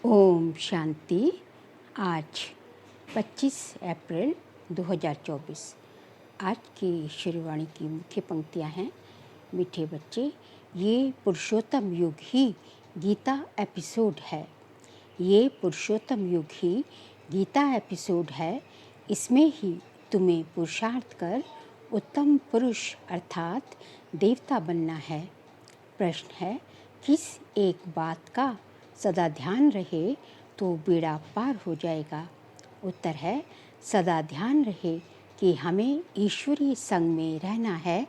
ओम शांति। आज 25 अप्रैल 2024। आज की शिरोवाणी की मुख्य पंक्तियाँ हैं। मीठे बच्चे, ये पुरुषोत्तम युग ही गीता एपिसोड है। ये पुरुषोत्तम युग ही गीता एपिसोड है। इसमें ही तुम्हें पुरुषार्थ कर उत्तम पुरुष अर्थात देवता बनना है। प्रश्न है, किस एक बात का सदा ध्यान रहे तो बेड़ा पार हो जाएगा? उत्तर है, सदा ध्यान रहे कि हमें ईश्वरीय संग में रहना है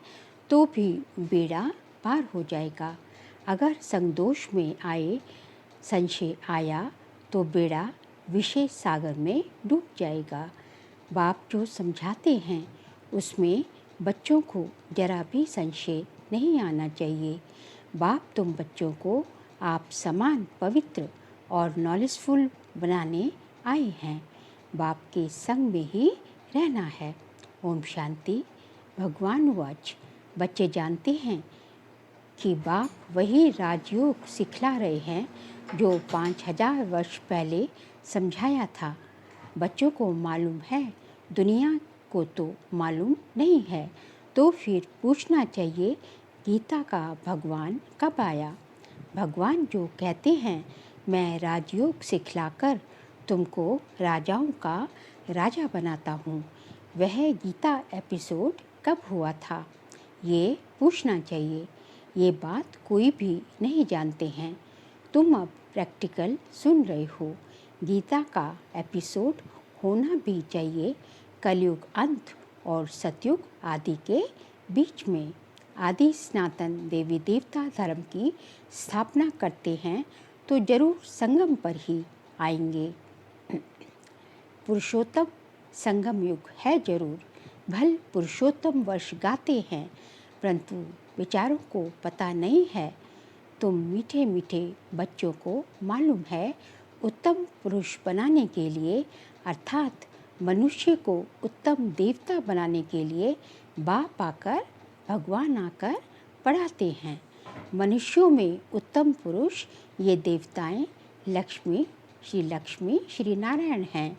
तो भी बेड़ा पार हो जाएगा। अगर संग दोष में आए संशय आया तो बेड़ा विषय सागर में डूब जाएगा। बाप जो समझाते हैं उसमें बच्चों को जरा भी संशय नहीं आना चाहिए। बाप तुम बच्चों को आप समान पवित्र और नॉलेजफुल बनाने आए हैं। बाप के संग में ही रहना है। ओम शांति। भगवान वाच। बच्चे जानते हैं कि बाप वही राजयोग सिखला रहे हैं जो 5000 वर्ष पहले समझाया था। बच्चों को मालूम है, दुनिया को तो मालूम नहीं है, तो फिर पूछना चाहिए गीता का भगवान कब आया? भगवान जो कहते हैं मैं राजयोग सिखलाकर तुमको राजाओं का राजा बनाता हूँ, वह गीता एपिसोड कब हुआ था? ये पूछना चाहिए। ये बात कोई भी नहीं जानते हैं। तुम अब प्रैक्टिकल सुन रहे हो। गीता का एपिसोड होना भी चाहिए कलयुग अंत और सतयुग आदि के बीच में। आदि सनातन देवी देवता धर्म की स्थापना करते हैं तो जरूर संगम पर ही आएंगे। पुरुषोत्तम संगम युग है जरूर। भल पुरुषोत्तम वर्ष गाते हैं, परंतु बेचारों को पता नहीं है। तुम मीठे मीठे बच्चों को मालूम है, उत्तम पुरुष बनाने के लिए अर्थात मनुष्य को उत्तम देवता बनाने के लिए बाप आकर भगवान आकर पढ़ाते हैं। मनुष्यों में उत्तम पुरुष ये देवताएं लक्ष्मी, श्री नारायण हैं।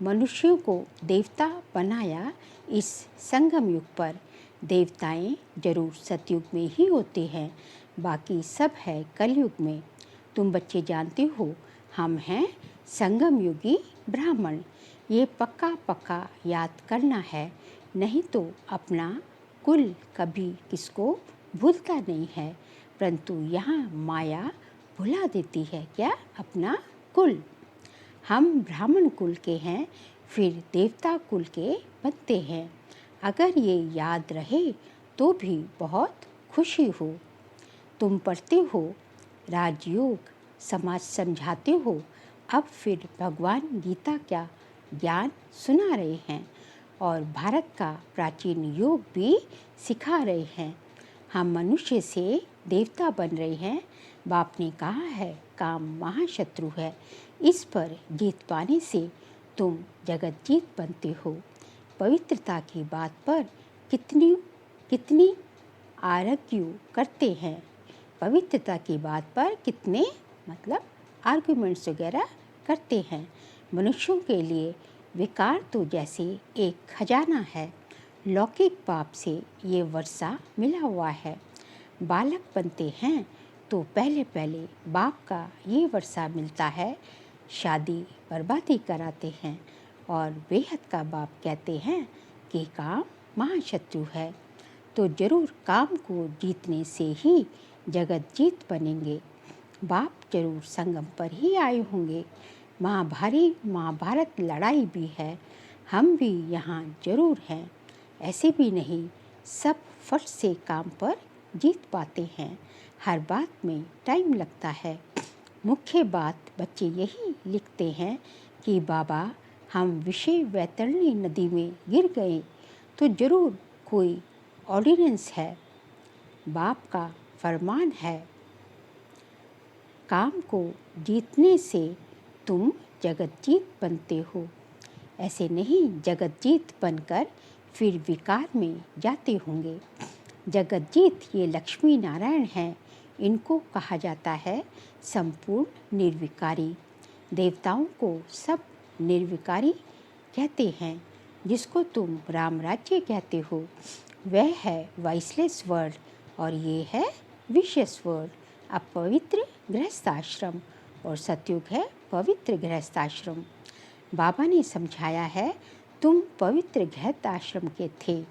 मनुष्यों को देवता बनाया इस संगम युग पर। देवताएं जरूर सतयुग में ही होते हैं, बाकी सब है कलयुग में। तुम बच्चे जानते हो हम हैं संगम युगी ब्राह्मण। ये पक्का पक्का याद करना है, नहीं तो अपना कुल कभी किसको भूलता नहीं है। परंतु यहाँ माया भुला देती है क्या अपना कुल। हम ब्राह्मण कुल के हैं, फिर देवता कुल के बनते हैं। अगर ये याद रहे तो भी बहुत खुशी हो। तुम पढ़ते हो राजयोग, समाज समझाते हो, अब फिर भगवान गीता क्या ज्ञान सुना रहे हैं और भारत का प्राचीन योग भी सिखा रहे हैं। हम मनुष्य से देवता बन रहे हैं। बाप ने कहा है काम महाशत्रु है, इस पर जीत पाने से तुम जगत जीत बनते हो। पवित्रता की बात पर कितनी कितनी आर्ग्यू करते हैं। पवित्रता की बात पर कितने आर्गुमेंट्स वगैरह करते हैं। मनुष्यों के लिए विकार तो जैसे एक खजाना है। लौकिक पाप से ये वर्षा मिला हुआ है। बालक बनते हैं तो पहले पहले बाप का ये वर्षा मिलता है। शादी बर्बादी कराते हैं और बेहद का बाप कहते हैं कि काम महाशत्रु है। तो जरूर काम को जीतने से ही जगत जीत बनेंगे। बाप जरूर संगम पर ही आए होंगे। महाभारत लड़ाई भी है, हम भी यहाँ जरूर हैं। ऐसे भी नहीं सब फट से काम पर जीत पाते हैं। हर बात में टाइम लगता है। मुख्य बात बच्चे यही लिखते हैं कि बाबा हम विषय वैतरणी नदी में गिर गए तो जरूर कोई ऑर्डिनेंस है। बाप का फरमान है, काम को जीतने से तुम जगतजीत बनते हो। ऐसे नहीं जगतजीत बनकर फिर विकार में जाते होंगे। जगतजीत ये लक्ष्मी नारायण हैं। इनको कहा जाता है संपूर्ण निर्विकारी। देवताओं को सब निर्विकारी कहते हैं। जिसको तुम राम राज्य कहते हो वह है वाइसलेस वर्ल्ड और ये है विशियस वर्ल्ड। अब पवित्र गृहस्थाश्रम और सतयुग है पवित्र गृहस्थाश्रम। बाबा ने समझाया है, तुम पवित्र गृहस्थाश्रम के थे,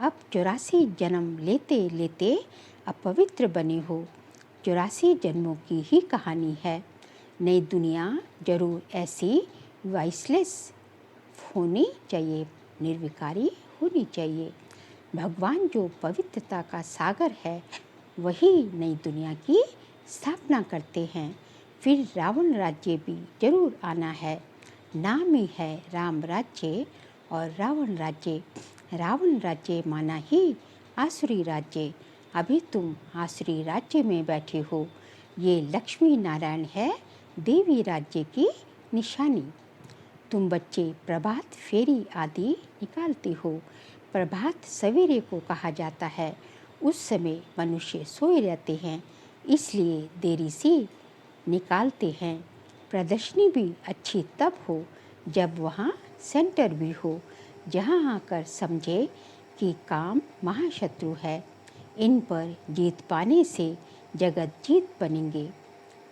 अब 84 जन्म लेते लेते अब पवित्र बने हो। 84 जन्मों की ही कहानी है। नई दुनिया जरूर ऐसी वाइसलेस होनी चाहिए, निर्विकारी होनी चाहिए। भगवान जो पवित्रता का सागर है वही नई दुनिया की स्थापना करते हैं। फिर रावण राज्य भी जरूर आना है। नाम ही है राम राज्य और रावण राज्य। रावण राज्य माना ही आसुरी राज्य। अभी तुम आसुरी राज्य में बैठे हो। ये लक्ष्मी नारायण है देवी राज्य की निशानी। तुम बच्चे प्रभात फेरी आदि निकालते हो। प्रभात सवेरे को कहा जाता है। उस समय मनुष्य सोए रहते हैं, इसलिए देरी से निकालते हैं। प्रदर्शनी भी अच्छी तब हो जब वहाँ सेंटर भी हो, जहाँ आकर समझे कि काम महाशत्रु है। इन पर जीत पाने से जगत जीत बनेंगे।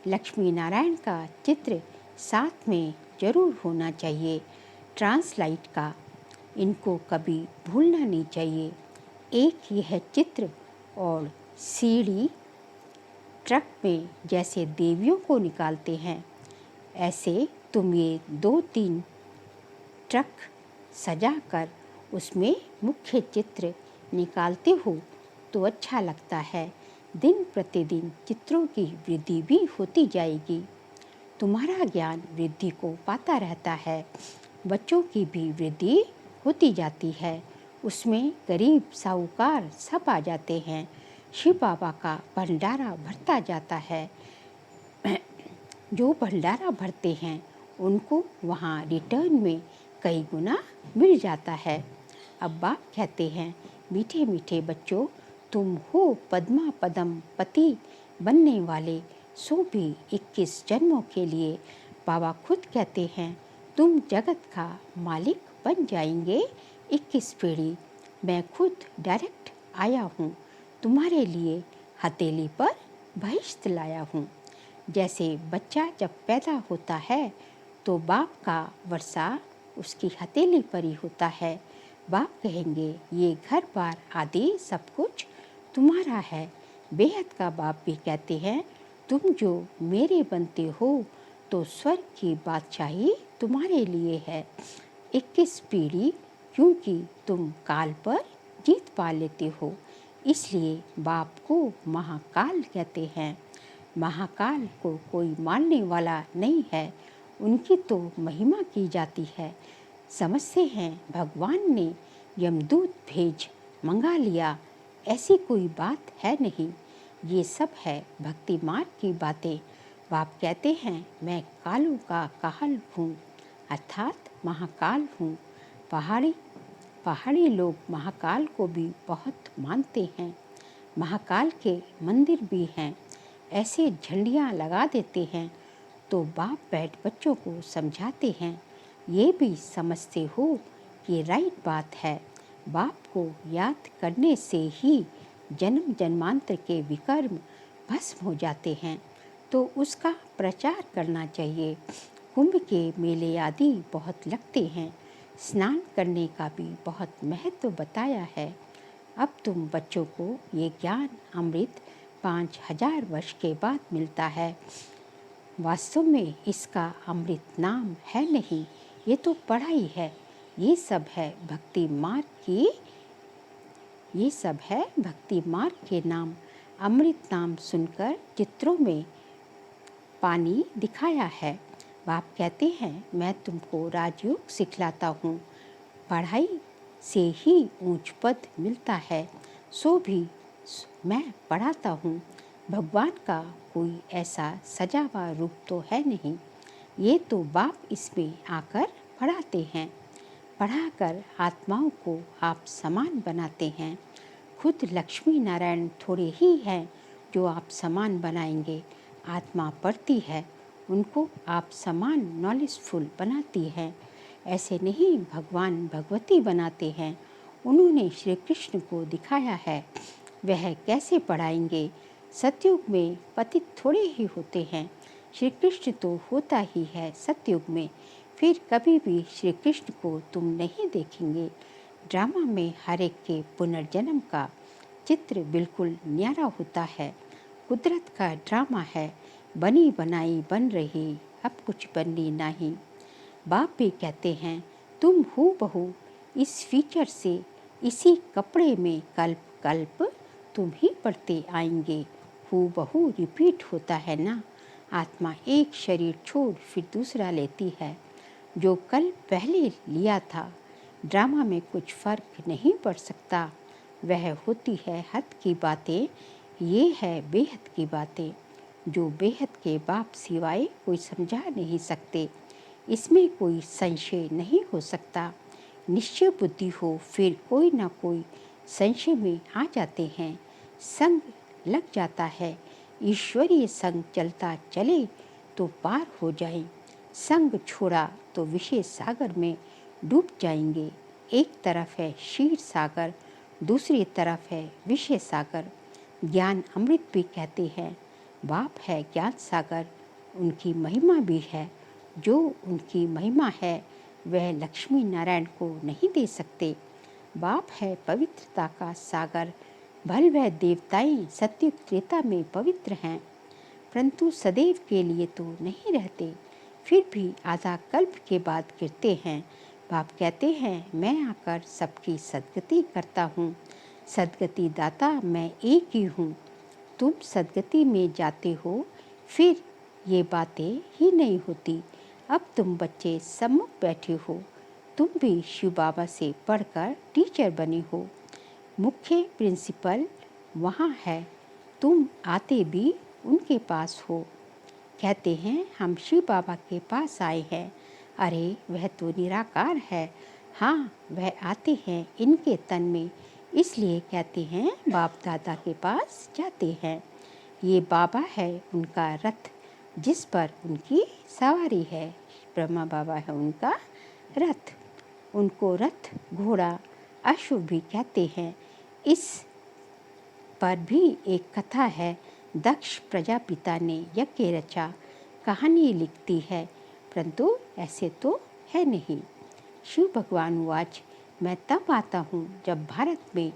लक्ष्मी नारायण का चित्र साथ में जरूर होना चाहिए, ट्रांसलाइट का। इनको कभी भूलना नहीं चाहिए। एक यह चित्र और सीढ़ी ट्रक में जैसे देवियों को निकालते हैं, ऐसे तुम ये 2-3 ट्रक सजाकर उसमें मुख्य चित्र निकालते हो तो अच्छा लगता है। दिन प्रतिदिन चित्रों की वृद्धि भी होती जाएगी। तुम्हारा ज्ञान वृद्धि को पाता रहता है। बच्चों की भी वृद्धि होती जाती है। उसमें गरीब साहूकार सब आ जाते हैं। शिव बाबा का भंडारा भरता जाता है। जो भंडारा भरते हैं उनको वहाँ रिटर्न में कई गुना मिल जाता है। अब बाप कहते हैं, मीठे मीठे बच्चों, तुम हो पद्मा पदम पति बनने वाले, सो भी 21 जन्मों के लिए। बाबा खुद कहते हैं, तुम जगत का मालिक बन जाएंगे 21 पीढ़ी। मैं खुद डायरेक्ट आया हूँ, तुम्हारे लिए हथेली पर बहिश्त लाया हूँ। जैसे बच्चा जब पैदा होता है तो बाप का वर्षा उसकी हथेली पर ही होता है। बाप कहेंगे, ये घर बार आदि सब कुछ तुम्हारा है। बेहद का बाप भी कहते हैं, तुम जो मेरे बनते हो तो स्वर्ग की बादशाही तुम्हारे लिए है। 21 पीढ़ी, क्योंकि तुम काल पर जीत पा लेते हो, इसलिए बाप को महाकाल कहते हैं। महाकाल को कोई मानने वाला नहीं है, उनकी तो महिमा की जाती है। समझते हैं भगवान ने यमदूत भेज मंगा लिया, ऐसी कोई बात है नहीं। ये सब है भक्ति मार्ग की बातें। बाप कहते हैं, मैं कालों का काल हूँ, अर्थात महाकाल हूँ। पहाड़ी लोग महाकाल को भी बहुत मानते हैं। महाकाल के मंदिर भी हैं। ऐसे झंडियाँ लगा देते हैं तो बाप बैठ बच्चों को समझाते हैं। ये भी समझते हो कि राइट बात है। बाप को याद करने से ही जन्म जन्मांतर के विकर्म भस्म हो जाते हैं, तो उसका प्रचार करना चाहिए। कुंभ के मेले आदि बहुत लगते हैं। स्नान करने का भी बहुत महत्व बताया है। अब तुम बच्चों को ये ज्ञान अमृत 5000 वर्ष के बाद मिलता है। वास्तव में इसका अमृत नाम है नहीं, ये तो पढ़ाई है। ये सब है भक्ति मार्ग के नाम। अमृत नाम सुनकर चित्रों में पानी दिखाया है। बाप कहते हैं, मैं तुमको राजयोग सिखलाता हूँ। पढ़ाई से ही ऊंच पद मिलता है, सो भी मैं पढ़ाता हूँ। भगवान का कोई ऐसा सजा हुआ रूप तो है नहीं, ये तो बाप इसमें आकर पढ़ाते हैं। पढ़ाकर आत्माओं को आप समान बनाते हैं। खुद लक्ष्मी नारायण थोड़े ही हैं जो आप समान बनाएंगे। आत्मा पढ़ती है उनको आप समान नॉलेजफुल बनाती हैं। ऐसे नहीं भगवान भगवती बनाते हैं। उन्होंने श्री कृष्ण को दिखाया है, वह कैसे पढ़ाएंगे। सतयुग में पतित थोड़े ही होते हैं, श्री कृष्ण तो होता ही है सतयुग में। फिर कभी भी श्री कृष्ण को तुम नहीं देखेंगे। ड्रामा में हर एक के पुनर्जन्म का चित्र बिल्कुल न्यारा होता है। कुदरत का ड्रामा है, बनी बनाई बन रही, अब कुछ बननी नहीं। बाप भी कहते हैं तुम हूबहू इस फीचर से, इसी कपड़े में कल्प कल्प तुम ही पढ़ते आएंगे। हूबहू रिपीट होता है ना। आत्मा एक शरीर छोड़ फिर दूसरा लेती है। जो कल पहले लिया था, ड्रामा में कुछ फर्क नहीं पड़ सकता। वह होती है हद की बातें, ये है बेहद की बातें, जो बेहद के बाप सिवाय कोई समझा नहीं सकते। इसमें कोई संशय नहीं हो सकता। निश्चय बुद्धि हो फिर कोई ना कोई संशय में आ जाते हैं। संग लग जाता है, ईश्वरीय संग चलता चले तो पार हो जाए। संग छोड़ा तो विषय सागर में डूब जाएंगे। एक तरफ है क्षीर सागर, दूसरी तरफ है विषय सागर। ज्ञान अमृत भी कहते हैं। बाप है ज्ञान सागर, उनकी महिमा भी है। जो उनकी महिमा है वह लक्ष्मी नारायण को नहीं दे सकते। बाप है पवित्रता का सागर, भल वह देवताएं सत्युग त्रेता में पवित्र हैं, परंतु सदैव के लिए तो नहीं रहते। फिर भी आधा कल्प के बाद गिरते हैं। बाप कहते हैं मैं आकर सबकी सद्गति करता हूँ। सद्गति दाता मैं एक ही हूँ। तुम सद्गति में जाते हो, फिर ये बातें ही नहीं होती। अब तुम बच्चे सम्मुख बैठे हो, तुम भी शिव बाबा से पढ़कर टीचर बने हो। मुख्य प्रिंसिपल वहाँ है, तुम आते भी उनके पास हो। कहते हैं हम शिव बाबा के पास आए हैं। अरे वह तो निराकार है। हाँ, वह आते हैं इनके तन में, इसलिए कहते हैं बाप दादा के पास जाते हैं। ये बाबा है उनका रथ, जिस पर उनकी सवारी है। ब्रह्मा बाबा है उनका रथ। उनको रथ घोड़ा अश्व भी कहते हैं। इस पर भी एक कथा है। दक्ष प्रजापिता ने यज्ञ रचा, कहानी लिखती है, परंतु ऐसे तो है नहीं। शिव भगवान वाच मैं तब आता हूँ जब भारत में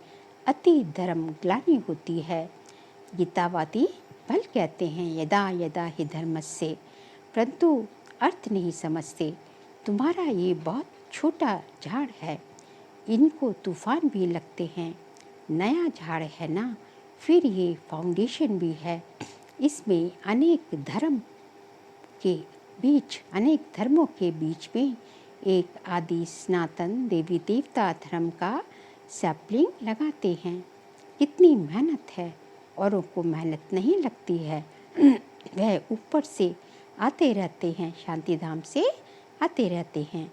अति धर्म ग्लानि होती है। गीतावादी भल कहते हैं यदा यदा हि धर्मस्य, परंतु अर्थ नहीं समझते। तुम्हारा ये बहुत छोटा झाड़ है, इनको तूफान भी लगते हैं। नया झाड़ है ना, फिर ये फाउंडेशन भी है। इसमें अनेक धर्म के बीच, अनेक धर्मों के बीच में एक आदि सनातन देवी देवता धर्म का सैपलिंग लगाते हैं। कितनी मेहनत है, औरों को मेहनत नहीं लगती है। वह ऊपर से आते रहते हैं, शांतिधाम से आते रहते हैं।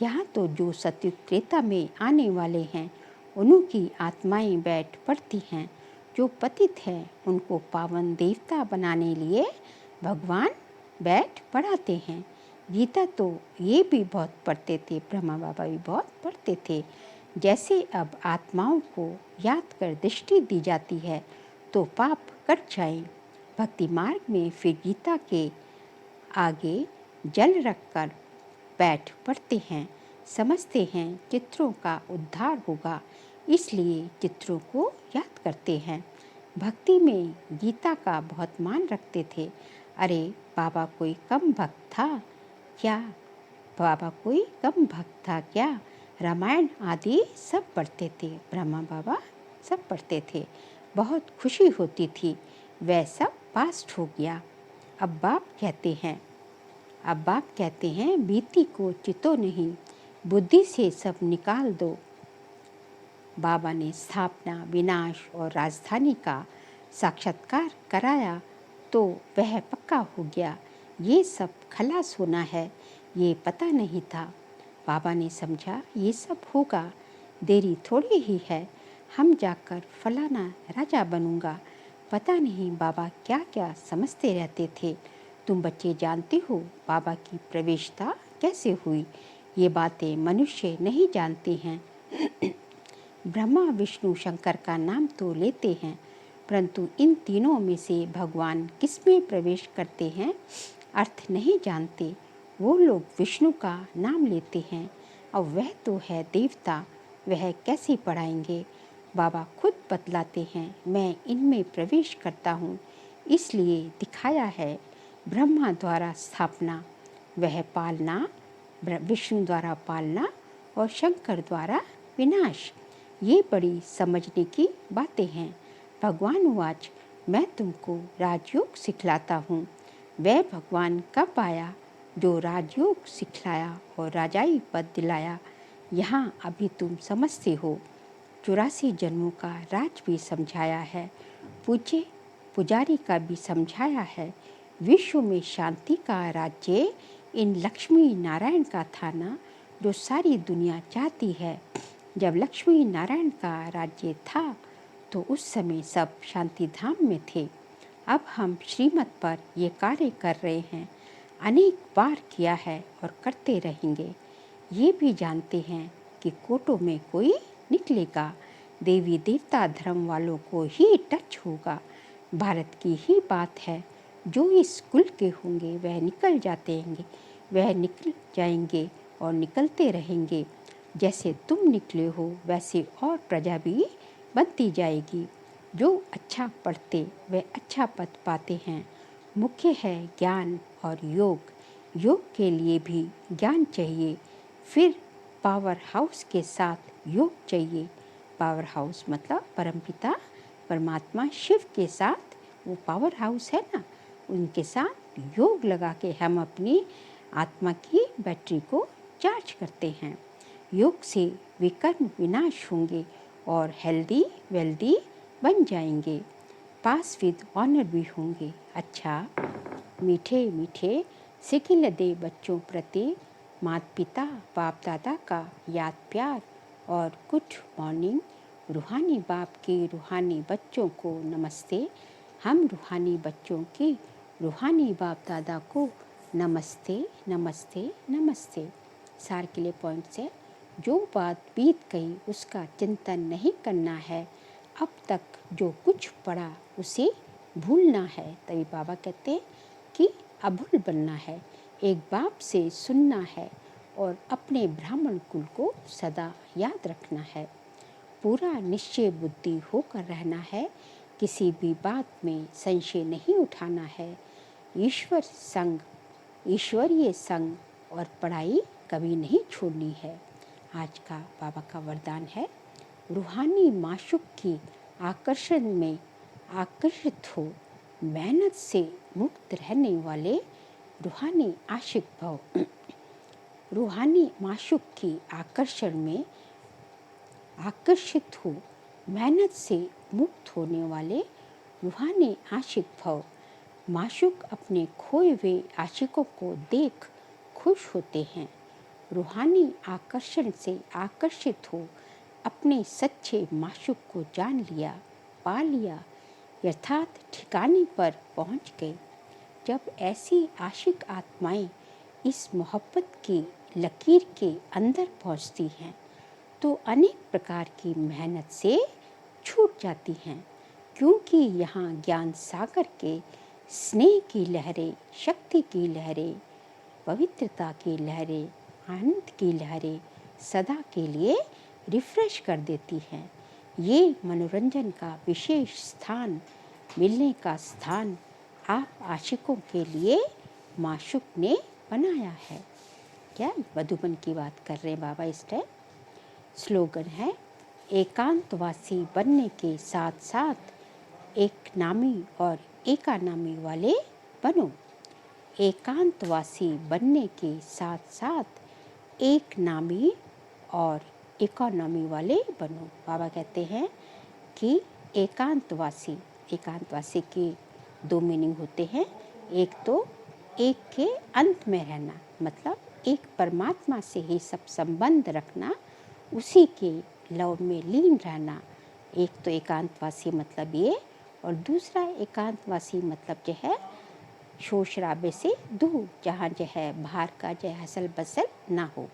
यहाँ तो जो सतयुग त्रेता में आने वाले हैं, उन्हीं की आत्माएं बैठ पड़ती हैं। जो पतित हैं उनको पावन देवता बनाने लिए भगवान बैठ पढ़ाते हैं। गीता तो ये भी बहुत पढ़ते थे, ब्रह्मा बाबा भी बहुत पढ़ते थे। जैसे अब आत्माओं को याद कर दृष्टि दी जाती है तो पाप कट जाए। भक्ति मार्ग में फिर गीता के आगे जल रखकर बैठ पढ़ते हैं, समझते हैं चित्रों का उद्धार होगा, इसलिए चित्रों को याद करते हैं। भक्ति में गीता का बहुत मान रखते थे। अरे बाबा कोई कम भक्त था क्या? बाबा कोई कम भक्त था क्या? रामायण आदि सब पढ़ते थे, ब्रह्मा बाबा सब पढ़ते थे। बहुत खुशी होती थी। वह सब पास्ट हो गया। अब बाप कहते हैं बीती को चितो नहीं, बुद्धि से सब निकाल दो। बाबा ने स्थापना, विनाश और राजधानी का साक्षात्कार कराया तो वह पक्का हो गया। ये सब खलास होना है, ये पता नहीं था। बाबा ने समझा ये सब होगा, देरी थोड़ी ही है, हम जाकर फलाना राजा बनूंगा। पता नहीं बाबा क्या क्या समझते रहते थे। तुम बच्चे जानते हो बाबा की प्रवेशता कैसे हुई? ये बातें मनुष्य नहीं जानते हैं। ब्रह्मा विष्णु शंकर का नाम तो लेते हैं, परंतु इन तीनों में से भगवान किसमें प्रवेश करते हैं अर्थ नहीं जानते। वो लोग विष्णु का नाम लेते हैं, और वह तो है देवता, वह कैसे पढ़ाएंगे? बाबा खुद बतलाते हैं, मैं इनमें प्रवेश करता हूँ, इसलिए दिखाया है। ब्रह्मा द्वारा स्थापना, वह पालना, विष्णु द्वारा पालना और शंकर द्वारा विनाश। ये बड़ी समझने की बातें हैं। भगवान वाच, मैं तुमको राजयोग सिखलाता हूँ। वह भगवान कब आया जो राजयोग सिखलाया और राजाई पद दिलाया? यहाँ अभी तुम समझते हो। 84 जन्मों का राज भी समझाया है, पूज्य पुजारी का भी समझाया है। विश्व में शांति का राज्य इन लक्ष्मी नारायण का था ना, जो सारी दुनिया चाहती है। जब लक्ष्मी नारायण का राज्य था तो उस समय सब शांति धाम में थे। अब हम श्रीमत पर ये कार्य कर रहे हैं, अनेक बार किया है और करते रहेंगे। ये भी जानते हैं कि कोटों में कोई निकलेगा, देवी देवता धर्म वालों को ही टच होगा। भारत की ही बात है, जो इस कुल के होंगे वह निकल जाएंगे और निकलते रहेंगे। जैसे तुम निकले हो वैसे और प्रजा भी बनती जाएगी। जो अच्छा पढ़ते वे अच्छा पद पाते हैं। मुख्य है ज्ञान और योग। योग के लिए भी ज्ञान चाहिए, फिर पावर हाउस के साथ योग चाहिए। पावर हाउस मतलब परमपिता परमात्मा शिव के साथ वो पावर हाउस है ना, उनके साथ योग लगा के हम अपनी आत्मा की बैटरी को चार्ज करते हैं। योग से विकर्म विनाश होंगे और हेल्दी वेल्दी बन जाएंगे, पास विद ऑनर भी होंगे। अच्छा, मीठे मीठे सिखिल दे बच्चों प्रति माता पिता बाप दादा का याद प्यार और गुड मॉर्निंग। रूहानी बाप के रूहानी बच्चों को नमस्ते। हम रूहानी बच्चों की रूहानी बाप दादा को नमस्ते नमस्ते नमस्ते। सार के लिए पॉइंट्स है, जो बात बीत गई उसका चिंतन नहीं करना है। अब तक जो कुछ पढ़ा उसे भूलना है। तभी बाबा कहते हैं कि अभूल बनना है, एक बाप से सुनना है और अपने ब्राह्मण कुल को सदा याद रखना है। पूरा निश्चय बुद्धि होकर रहना है, किसी भी बात में संशय नहीं उठाना है। ईश्वरीय संग और पढ़ाई कभी नहीं छोड़नी है। आज का बाबा का वरदान है, रूहानी माशूक की आकर्षण में आकर्षित हो, मेहनत से मुक्त रहने वाले रूहानी आशिक भव। रूहानी माशूक की आकर्षण में आकर्षित हो, मेहनत से मुक्त होने वाले रूहानी आशिक भव। माशूक अपने खोए हुए आशिकों को देख खुश होते हैं। रूहानी आकर्षण से आकर्षित हो, अपने सच्चे माशूक को जान लिया, पा लिया, यथार्थ ठिकाने पर पहुंच गए। जब ऐसी आशिक आत्माएं इस मोहब्बत की लकीर के अंदर पहुंचती हैं तो अनेक प्रकार की मेहनत से छूट जाती हैं, क्योंकि यहाँ ज्ञान सागर के स्नेह की लहरें, शक्ति की लहरें, पवित्रता की लहरें, आनंद की लहरें सदा के लिए रिफ्रेश कर देती हैं। ये मनोरंजन का विशेष स्थान, मिलने का स्थान आप आशिकों के लिए माशूक ने बनाया है। क्या मधुबन की बात कर रहे हैं बाबा इस टाइम। स्लोगन है, एकांतवासी बनने के साथ साथ एक नामी और एकानामी वाले बनो। एकांतवासी बनने के साथ साथ एक नामी और इकोनॉमी वाले बनो। बाबा कहते हैं कि एकांतवासी के दो मीनिंग होते हैं। एक तो एक के अंत में रहना, मतलब एक परमात्मा से ही सब संबंध रखना, उसी के लव में लीन रहना। एक तो एकांतवासी मतलब ये, और दूसरा एकांतवासी मतलब जो है शोर शराबे से दूर, जहाँ जो है बाहर का जो है हसल बसल ना हो।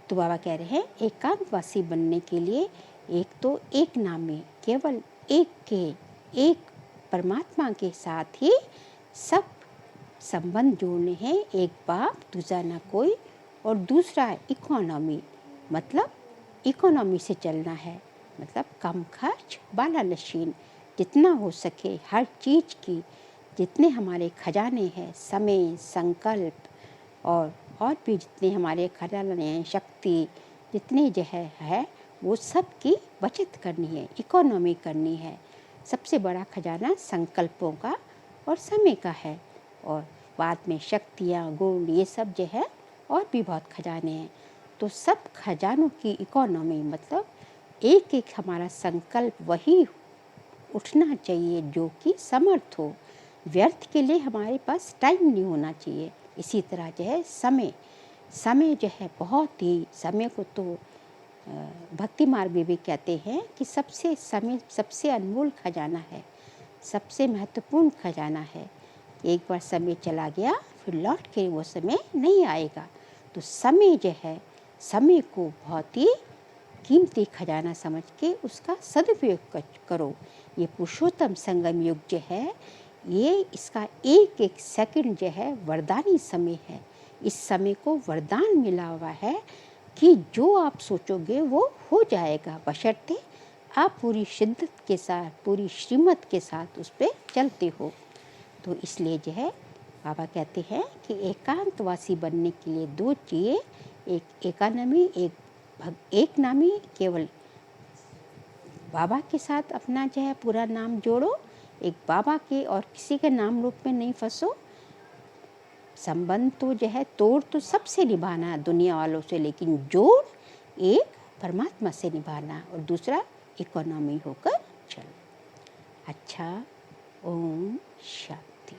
तो बाबा कह रहे हैं एकांतवासी बनने के लिए एक तो एक नामी, केवल एक परमात्मा के साथ ही सब संबंध जोड़ने हैं। एक बाप दूसरा ना कोई, और दूसरा इकोनॉमी, मतलब इकोनॉमी से चलना है, मतलब कम खर्च बाला नशीन, जितना हो सके हर चीज़ की, जितने हमारे खजाने हैं, समय, संकल्प और भी जितने हमारे खजाने हैं, शक्ति जितने जो है वो सब की बचत करनी है, इकोनॉमी करनी है। सबसे बड़ा खजाना संकल्पों का और समय का है, और बाद में शक्तियाँ, गुण, ये सब जो है और भी बहुत खजाने हैं। तो सब खजानों की इकोनॉमी मतलब एक एक हमारा संकल्प वही उठना चाहिए जो कि समर्थ हो। व्यर्थ के लिए हमारे पास टाइम नहीं होना चाहिए। इसी तरह जो है समय जो है बहुत ही, समय को तो भक्ति मार्ग में भी कहते हैं कि समय सबसे अनमोल खजाना है, सबसे महत्वपूर्ण खजाना है। एक बार समय चला गया फिर लौट के वो समय नहीं आएगा। तो समय जो है, समय को बहुत ही कीमती खजाना समझ के उसका सदुपयोग करो। ये पुरुषोत्तम संगम युग जो है, ये इसका एक एक सेकंड जो है वरदानी समय है। इस समय को वरदान मिला हुआ है कि जो आप सोचोगे वो हो जाएगा, बशर्ते आप पूरी शिद्दत के साथ, पूरी श्रीमत के साथ उस पर चलते हो। तो इसलिए जो है बाबा कहते हैं कि एकांतवासी बनने के लिए दो चाहिए, एक एकानमी, एक नामी, केवल बाबा के साथ अपना जो है पूरा नाम जोड़ो, एक बाबा के और किसी के नाम रूप में नहीं फंसो। संबंध तो जो है तोड़ तो सबसे निभाना है दुनिया वालों से, लेकिन जोड़ एक परमात्मा से निभाना, और दूसरा इकोनॉमी होकर चलो। अच्छा, ओम शांति।